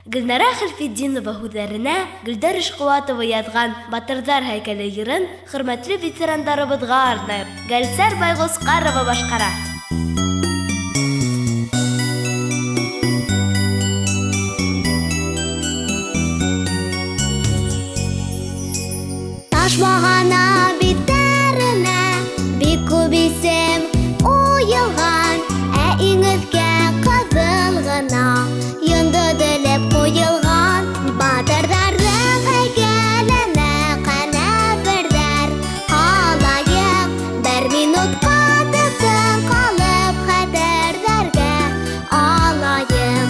Гөлнара Хәлфетдинова һүзләренә Гөлдар Ишкуатова язган «Батырдар һәйкәле» йырын хөрмәтле ветераннарыбызга арнап, Гәлсәр Байгускарова башкара. Таш багана битләренә бик күп исем уелган, ә иңезгә кызыл гына йондыз элеп куелган. Батырларның һәйкәленә кәнәфердәр халайык, бер минутка тып-тын калып хәтерләргә алайык.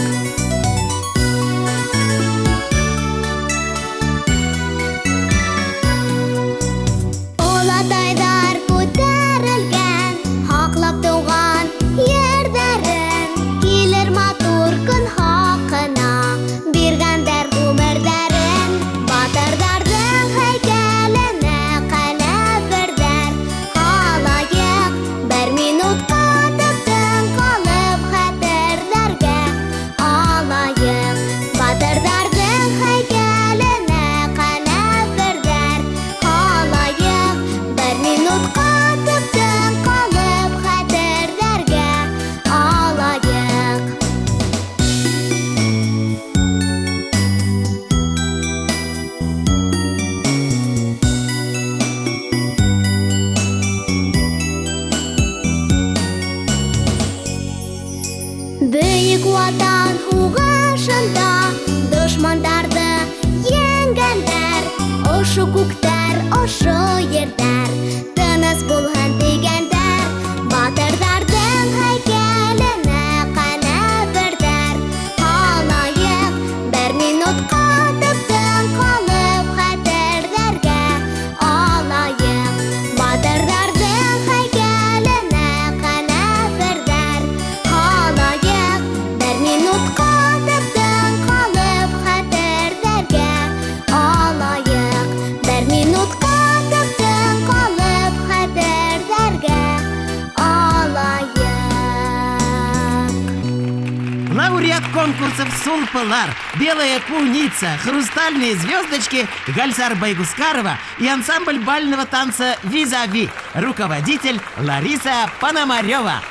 Олатайдар күтәрелгән, хаклап туган ердәрен, килер матур көн хакына, биргәндәр гомердәрен. Батырларның һәйкәленә кәнәфердәр халайык, бер минутка тып-тын калып хәтерләргә алайык. Батырларның һәйкәленә кәнәфердәр халайык, бер минутка тып-тын калып хәтерләргә алайык. Бөек Ватан сугышында дошмандарды йәнгәннәр, ошо күктәр, ошо ердәр тыныс булһын дигәндәр. Батырларның һәйкәленә кәнәфердәр халайык, бер минутка тып-тын калып хәтерләргә алайык. Батырларның һәйкәленә кәнәфердәр халайык, бер минутка тып-тын калып хәтерләргә алайык. Бер минутка тып-тын калып хәтерләргә алайык. Лауреат конкурсов «Сулпылар», «Белая куница», «Хрустальные звездочки» Гальсар Байгускарова и ансамбль бального танца «Визави», руководитель Лариса Пономарева.